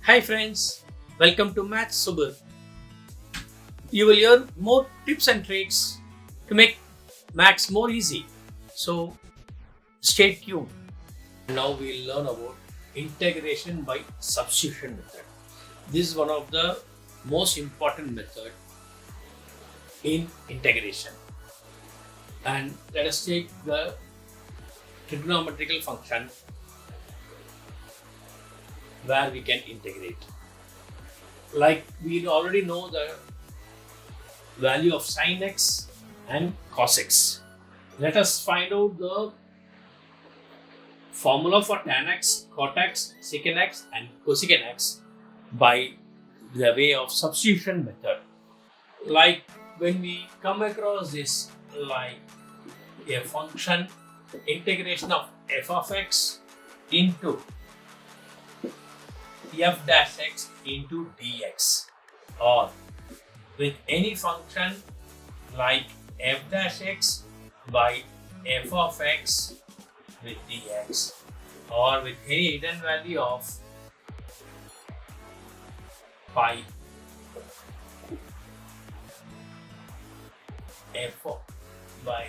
Hi friends, welcome to Math Subbu. You will learn more tips and tricks to make maths more easy. So stay tuned. Now we'll learn about integration by substitution method. This is one of the most important method in integration. And let us take the trigonometrical function where we can integrate. Like we already know the value of sin x and cos x. Let us find out the formula for tan x, cot x, secant x and cosecant x by the way of substitution method. Like when we come across this, like a function integration of f of x into f dash x into dx, or with any function like f dash x by f of x with dx, or with any hidden value of pi by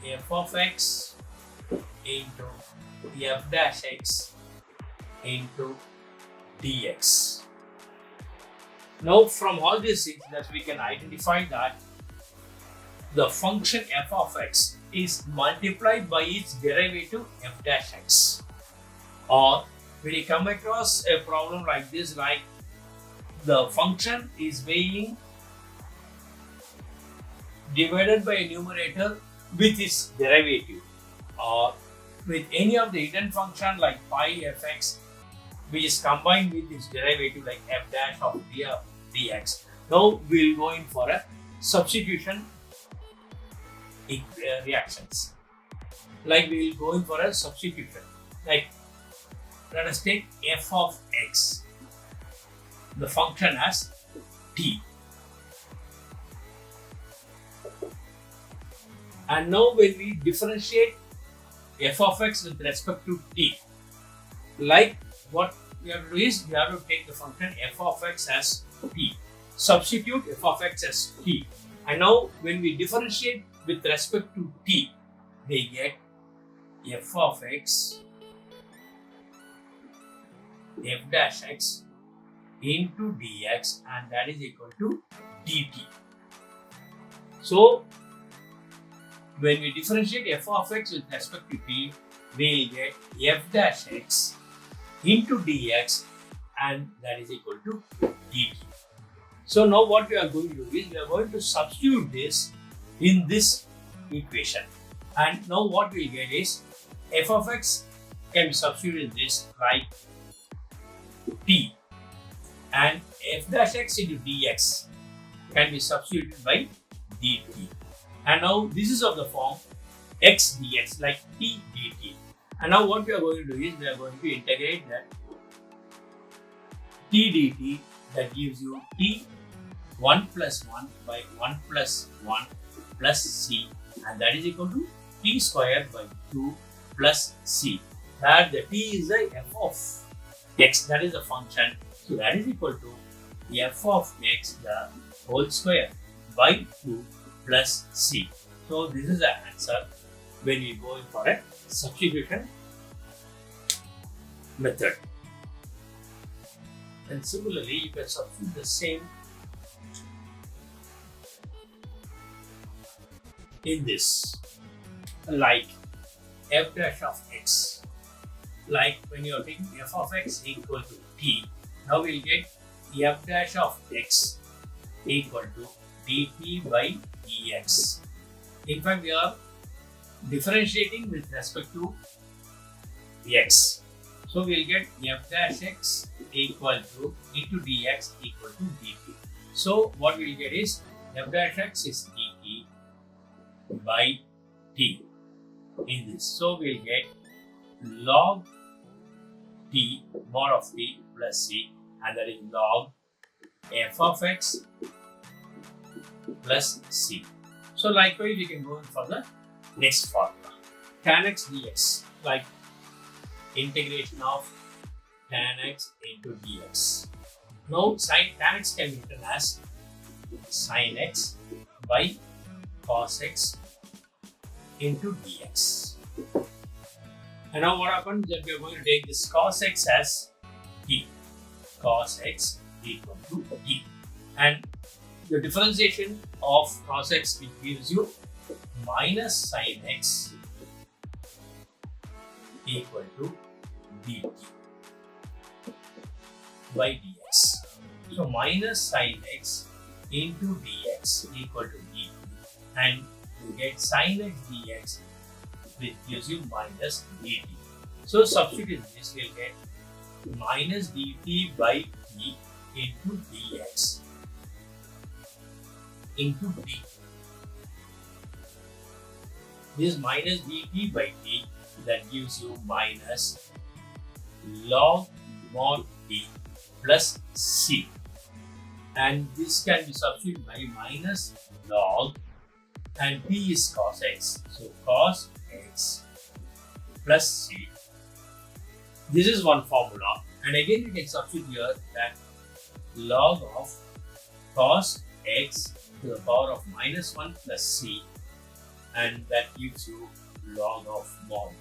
f of x into f dash x into dx. Now from all these things that we can identify that the function f of x is multiplied by its derivative f dash x. Or when you come across a problem like this, like the function is being divided by a numerator with its derivative, or with any of the hidden function like pi fx which is combined with its derivative like f dash of dx. Now we will go in for a substitution reactions. Like we will go in for a substitution. Like let us take f of x, the function as t. And now when we differentiate f of x with respect to t, like what we have to do is we have to take the function f of x as t, substitute f of x as t, and now when we differentiate with respect to t, we get f of x f dash x into dx, and that is equal to dt. So when we differentiate f of x with respect to t, we will get f dash x into dx, and that is equal to dt. So now what we are going to do is we are going to substitute this in this equation, and now what we will get is f of x can be substituted in this like t, and f dash x into dx can be substituted by dt. And now this is of the form x dx, like t dt. And now what we are going to do is we are going to integrate that t dt, that gives you t 1 plus 1 by 1 plus 1 plus c, and that is equal to t squared by 2 plus c. That the t is the f of x, that is the function. So that is equal to f of x the whole square by 2 plus c. So this is the answer when we go in for a substitution method. And similarly, you can substitute the same in this, like f dash of x. Like when you are taking f of x equal to t, now we will get f dash of x equal to dt by dx. In fact, we are differentiating with respect to x. So we will get f dash x equal to into dx equal to dt. So what we will get is f dash x is dt by t in this. So we will get log t mod of t plus c, and that is log f of x plus c. So likewise we can go in for the next formula, tan x dx, like integration of tan x into dx. Now tan x can be written as sin x by cos x into dx. And now what happens that we are going to take this cos x as t. Cos x equal to t. And the differentiation of cos x which gives you minus sin x equal to dt by dx. So minus sin x into dx equal to dt, and you get sin x dx which gives you minus dt. So substitute this, we'll get minus dt by t into dx into d. This minus dt by t, that gives you minus log mod t plus c, and this can be substituted by minus log, and t is cos x, so cos x plus c. This is one formula, and again you can substitute here that log of cos x to the power of minus 1 plus c, and that gives you log of mod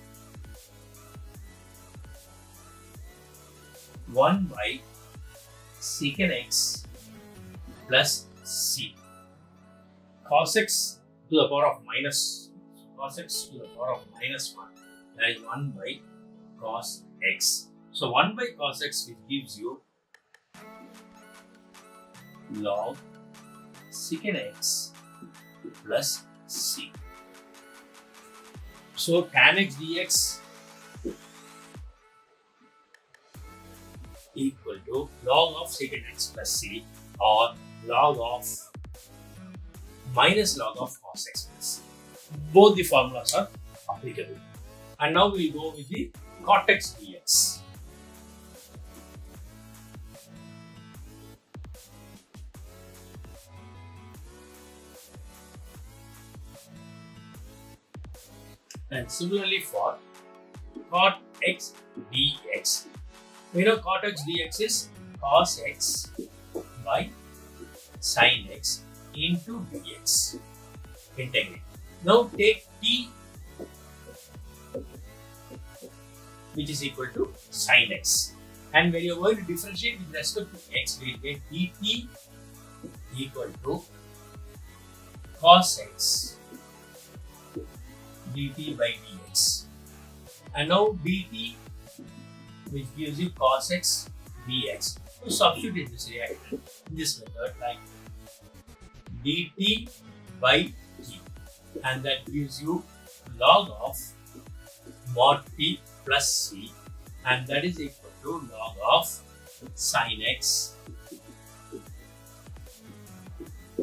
1 by secant x plus c. Cos x to the power of minus, cos x to the power of minus 1, that is 1 by cos x. So 1 by cos x which gives you log secant x plus c. So tan x dx equal to log of secant x plus c, or log of minus log of cos x plus c. Both the formulas are applicable. And now we will go with the cot x dx. And similarly for cot x dx, we know cot x dx is cos x by sin x into dx. Integrate. Now take t which is equal to sin x, and when you are going to differentiate with respect to x, we will get dt equal to cos x dt by dx, and now dt which gives you cos x dx. So substitute this reaction in this method like dt by t, and that gives you log of mod t plus c, and that is equal to log of sin x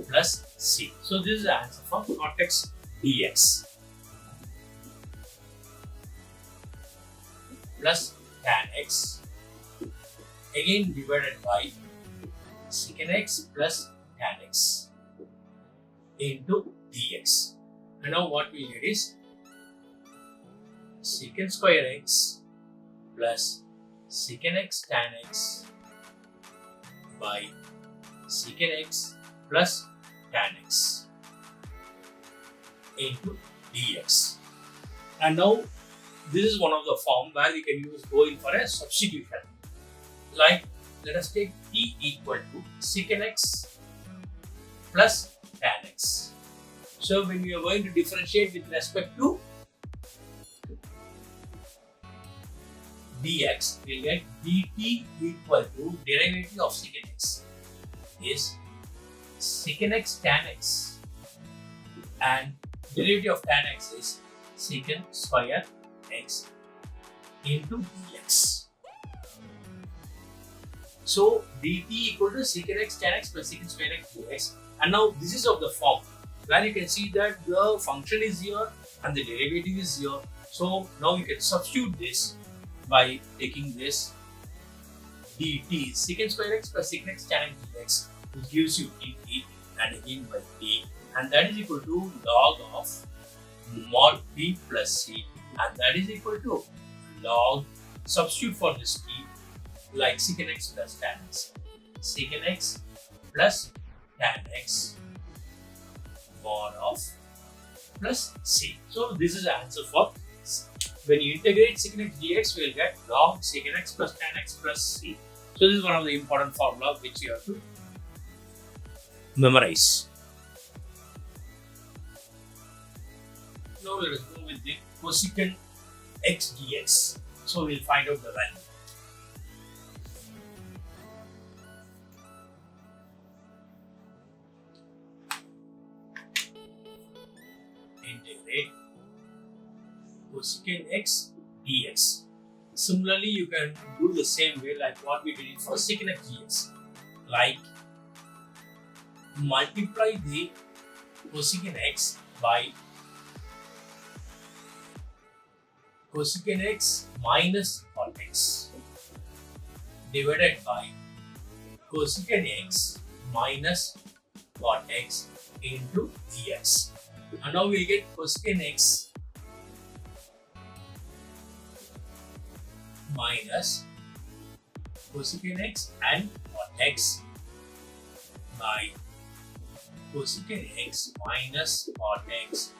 plus c. So this is the answer for cot x dx. Plus tan x again divided by secant x plus tan x into dx. And now what we get is secant square x plus secant x tan x by secant x plus tan x into dx. And now this is one of the form where we can go in for a substitution. Like, let us take t equal to secant x plus tan x. So when we are going to differentiate with respect to dx, we will get dt equal to derivative of secant x is secant x tan x, and derivative of tan x is secant square x into dx. So dt equal to secant x tan x plus secant square x dx, and now this is of the form where you can see that the function is here and the derivative is here. So now you can substitute this by taking this dt secant square x plus secant x tan x dx, which gives you dt and again by t, and that is equal to log of mod t plus c, and that is equal to log, substitute for this t, like secant x plus tan x. Secant x plus tan x mod of plus c. So this is the answer for c. When you integrate secant x dx, we will get log secant x plus tan x plus c. So this is one of the important formula which you have to memorize. Now let us go with the cosecant x dx. So we'll find out the value. Integrate cosecant x dx. Similarly, you can do the same way like what we did for secant x dx. Like multiply the cosecant x by cosecant x minus cot x divided by cosecant x minus cot x into dx. And now we get cosecant x minus cosecant x and cot x by cosecant x minus cot x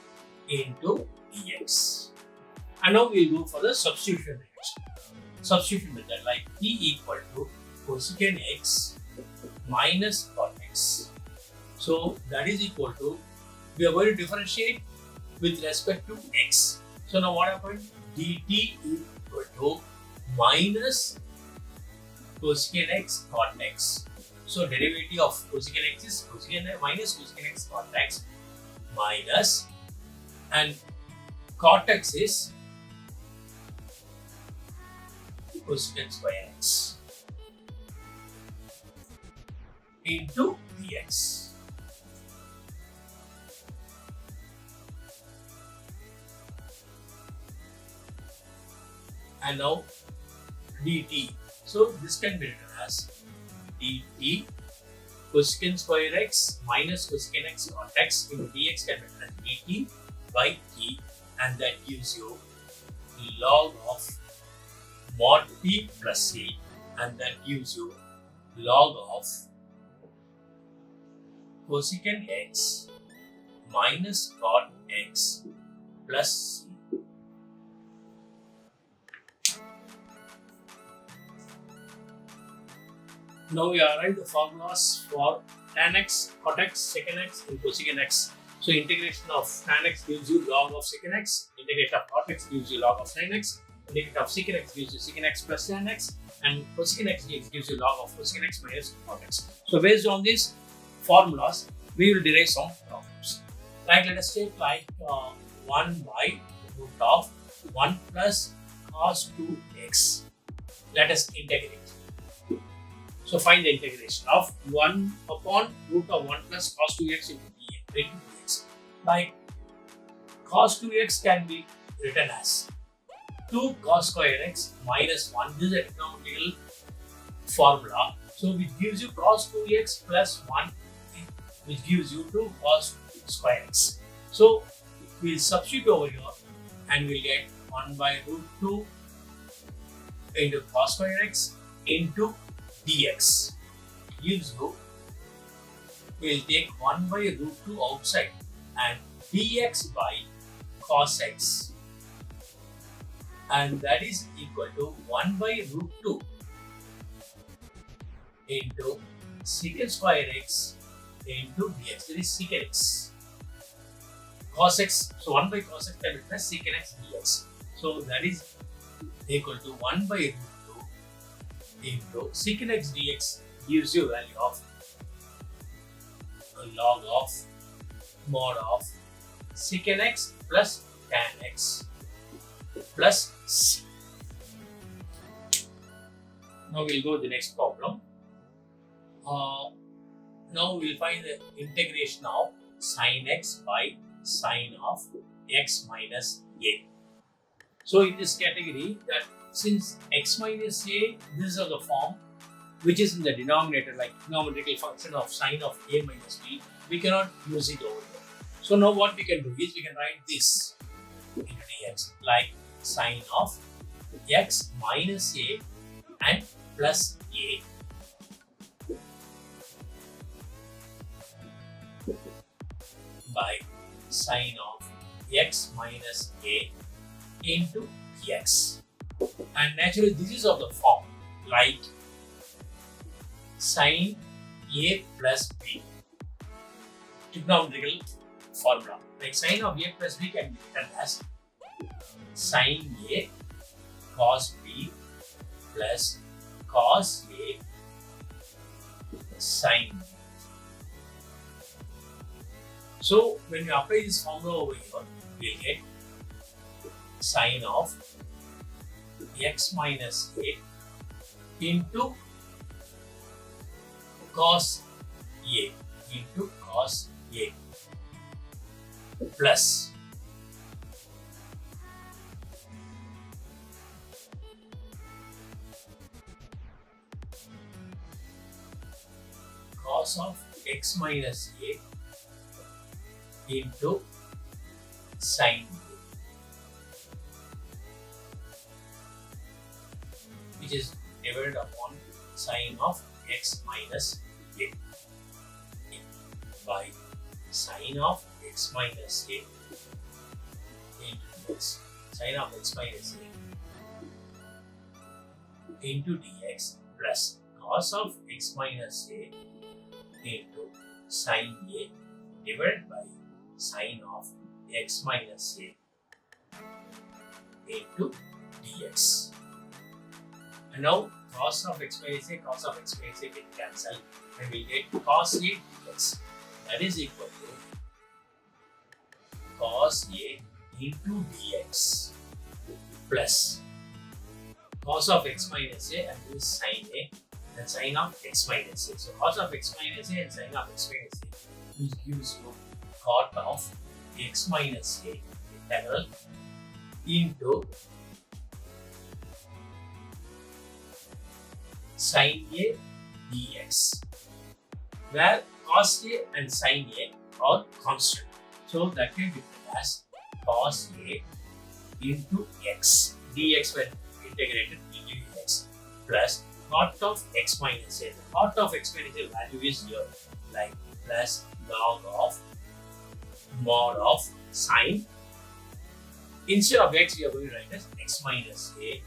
into dx. And now we will go for the substitution reaction. Substitution method like t equal to cosecant x minus cot x. So that is equal to, we are going to differentiate with respect to x. So now what happened? dt equal to minus cosecant x cot x. So derivative of cosecant x is cosecant minus cosecant x cot x minus, and cot x is cosecant square x into dx. And now dt. So this can be written as dt cosecant square x minus cosecant x cot x into dx can be written as dt by t, and that gives you log of mod p plus c, and that gives you log of cosecant x minus cot x plus c. Now we arrive the formulas for tan x, cot x, secant x, and cosecant x. So integration of tan x gives you log of secant x, integration of cot x gives you log of sin x, integration of secant x gives you secant x plus tan x, and cosecant x gives you log of cosecant x minus cot x. So based on these formulas, we will derive some problems. Like let us take like 1 by root of 1 plus cos 2x. Let us integrate. So find the integration of 1 upon root of 1 plus cos 2x into dx. Like cos 2x can be written as 2 cos square x minus 1. This is a trigonometrical formula. So which gives you cos 2x plus 1, which gives you 2 cos square x. So we'll substitute over here and we'll get 1 by root 2 into cos square x into dx. Gives you, we'll take 1 by root 2 outside and dx by cos x, and that is equal to 1 by root 2 into secant square x into dx. That is secant x cos x. So 1 by cos x can be plus secant x dx. So that is equal to 1 by root 2 into secant x dx gives you value of log of mod of secant x plus tan x plus c. Now we'll go to the next problem. Now we'll find the integration of sin x by sin of x minus a. So in this category, that since x minus a, this is the form which is in the denominator, like trigonometrical function of sin of a minus b, we cannot use it over here. So now what we can do is we can write this into dx like sin of x minus a and plus a by sine of x minus a into x. And naturally this is of the form like sine a plus b. Trigonometrical formula. Like sine of a plus b can be written as sine a cos b plus cos a sine b. So when you apply this formula over here, we will get sine of x minus a into cos a into cos a plus cos of x minus a into sine a, which is divided upon sine of x minus a by sine of x minus a into x, sine of x minus a into dx plus cos of x minus a into sine a divided by sine of x minus a into dx. And now cos of x minus a can cancel and we get cos a dx. That is equal to cos a into dx plus cos of x minus a and this is sine a and sine of x minus a. So cos of x minus a and sine of x minus a, which gives you cot of x minus a integral into sine a dx, where cos a and sine a are constant. So that can be written as cos a into x dx when integrated into dx plus cot of x minus a. The cot of x minus a value is here, like plus log of mod of sine. Instead of x, we are going to write as x minus a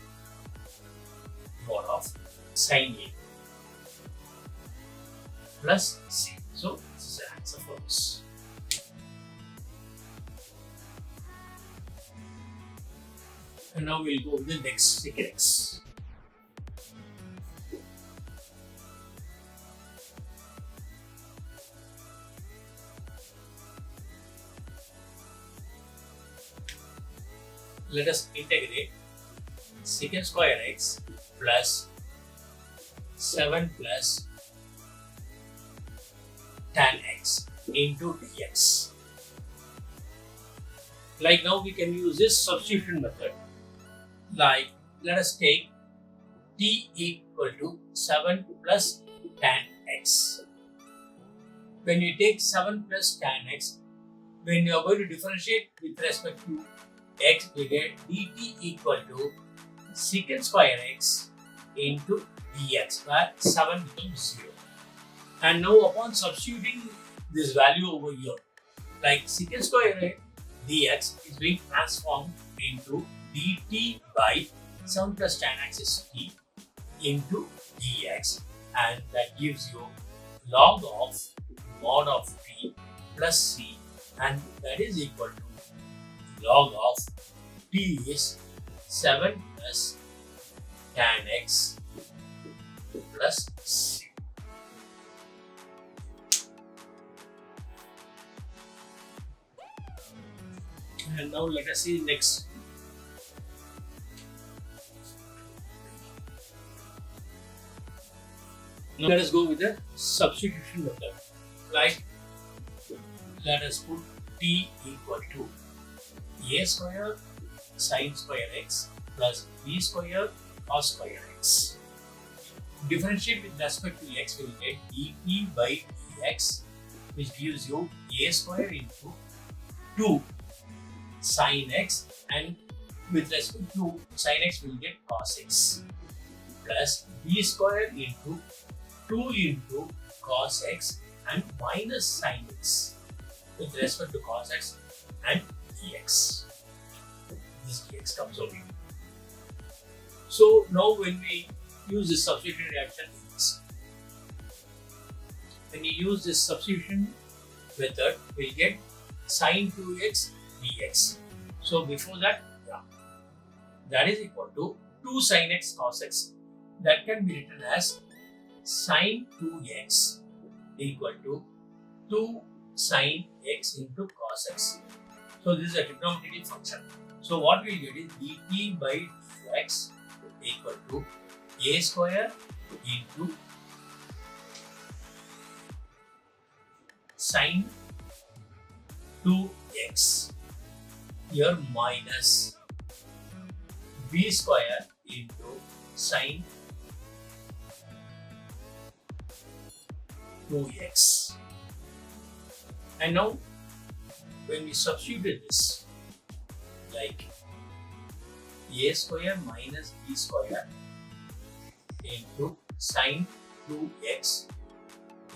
mod of sine a plus c. So this is the answer for this. And now we'll go with the next second x. Let us integrate secant square x plus 7 plus tan x into dx. Like now we can use this substitution method. Like let us take t equal to 7 plus tan x. When you take 7 plus tan x, when you are going to differentiate with respect to x, we get dt equal to secant square x into dx, where 7 becomes 0. And now upon substituting this value over here, like secant square x dx is being transformed into dt by 7 plus tan x is t into dx, and that gives you log of mod of t plus c, and that is equal to log of t is 7 plus tan x plus c. And now let us see next. Now let us go with the substitution method. Like let us put t equal to a square sin square x plus b square cos square x. Differentiate with respect to x, will get dt by dx, which gives you a square into 2 sin x, and with respect to sin x we will get cos x plus b square into 2 into cos x and minus sin x with respect to cos x and dx. This dx comes over here. So now when we use this substitution reaction, when you use this substitution method, we get sin 2x dx. So before that, that is equal to 2 sin x cos x. That can be written as sin 2x equal to 2 sin x into cos x. So this is a trigonometric function. So what we get is dt by dx equal to a square into sin 2x here minus b square into sin 2x. And now when we substitute this, like a square minus b square into sin 2x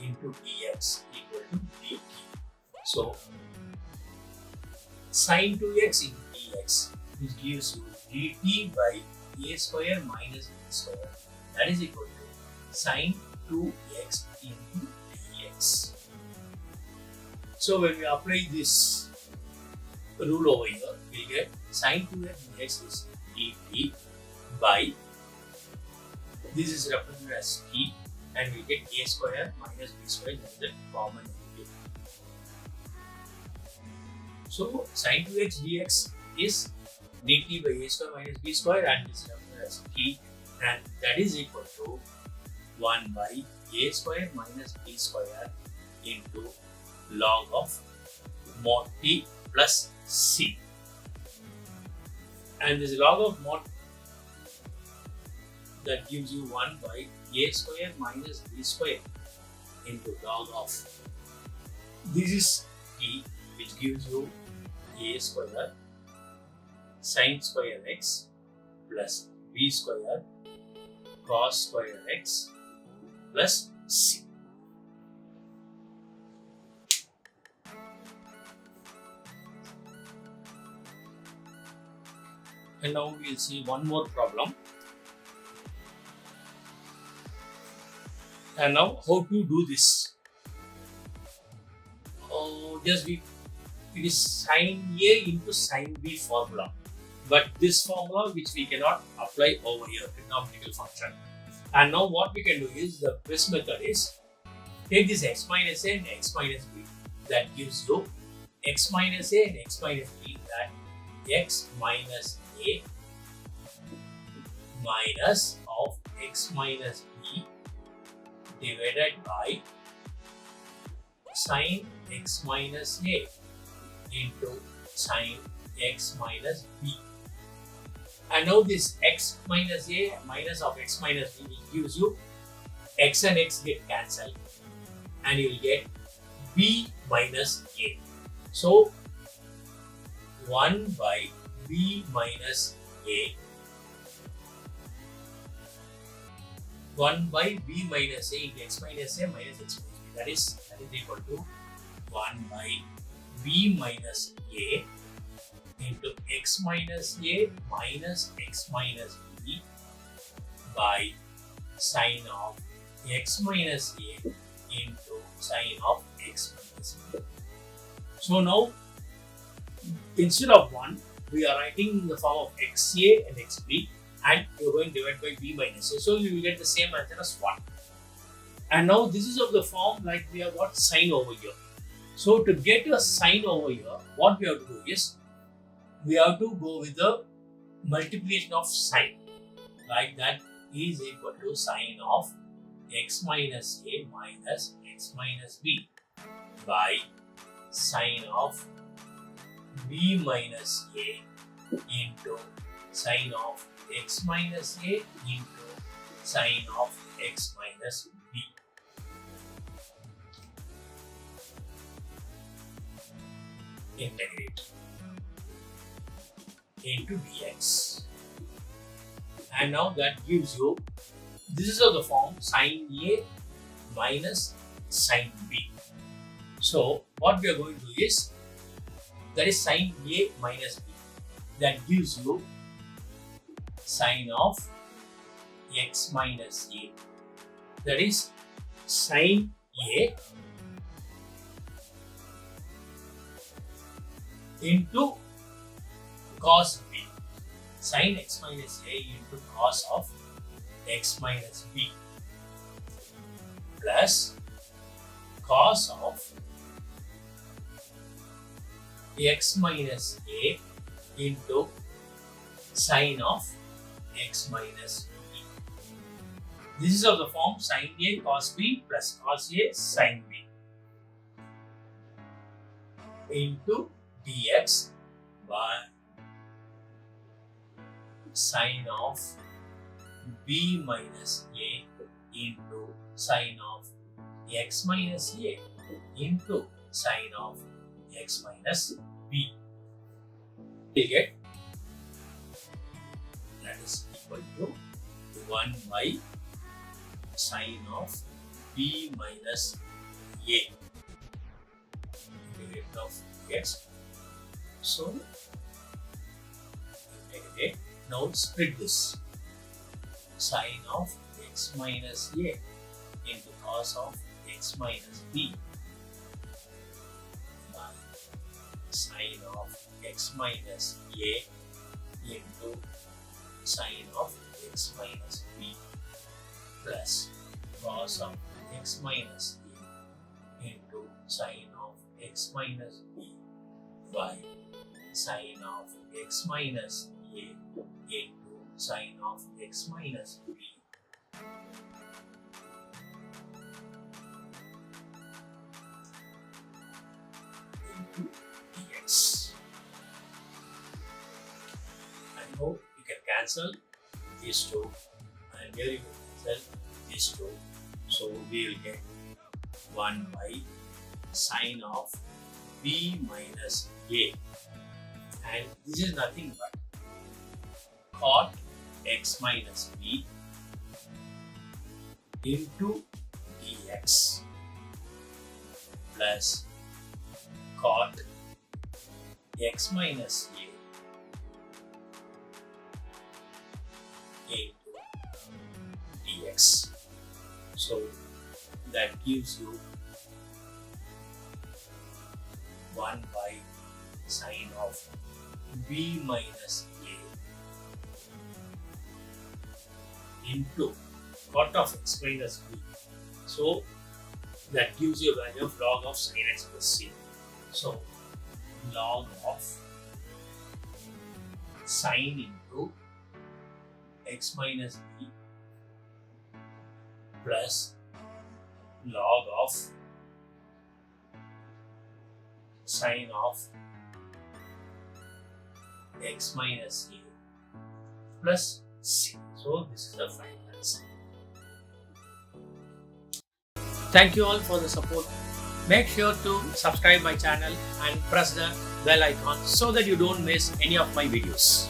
into dx equal to dt. So sin 2x into dx, which gives you dt by a square minus b square, that is equal to sin 2x into dx. So when we apply this rule over here, we get sin 2x dx is dt by, this is represented as t, and we get a square minus b square, that is the common derivative. So sin 2x dx is dt by a square minus b square, and this is represented as t, and that is equal to 1 by a square minus b square into log of mod t plus c. And this log of mod, that gives you 1 by a square minus b square into log of, this is t, which gives you a square sin square x plus b square cos square x plus c. And now we will see one more problem. And now how to do this? It is sin A into sin B formula. But this formula which we cannot apply over here, trigonometrical function. And now what we can do is, the best method is, take this x minus a and x minus b. That gives you x minus a and x minus b, that x minus a minus of x minus b divided by sin x minus a into sin x minus b. And now this x minus a minus of x minus b gives you x and x get cancelled, and you will get b minus a. So 1 by b minus a, 1 by b minus a into x minus a minus x minus b, that is equal to 1 by b minus a into x minus a minus x minus b by sin of x minus a into sin of x minus b. So now, instead of 1, we are writing in the form of xa and xb, and we are going to divide by b minus a. So you will get the same answer as 1. And now this is of the form like we have got sine over here. So to get a sine over here, what we have to do is, we have to go with the multiplication of sine. Like that is equal to sine of x minus a minus x minus b by sine of b minus a into sine of x minus a into sine of x minus b. Integrate into dx. And now that gives you This is of the form sin A minus sin B. So what we are going to do is, that is sin A minus B. That gives you sin of x minus A. That is sin A into cos B. Sin x minus A into cos of x minus B plus cos of x minus A into sin of x minus B. This is of the form sin A cos B plus cos A sin B into dx by sin of B minus A into sin of x minus A into sin of x minus B. We get that is equal to 1 by sin of B minus A integrate of x. So integrate. Now split this. Sin of x minus A into cos of x minus B by sin of x minus A into sin of x minus B plus cos of x minus A into sin of x minus B by sin of x minus A into sin of x minus B into dx. And now you can cancel these two, and here you can cancel these two. So we will get 1 by sin of B minus A, and this is nothing but cot x minus B into dx plus cot x minus A into dx. So that gives you 1 by sin of B minus A into cot of x minus B. So that gives you a value of log of sin x plus c. So log of sin into x minus B plus log of sin of x minus A plus c. So this is the final answer. Thank you all for the support. Make sure to subscribe my channel and press the bell icon so that you don't miss any of my videos.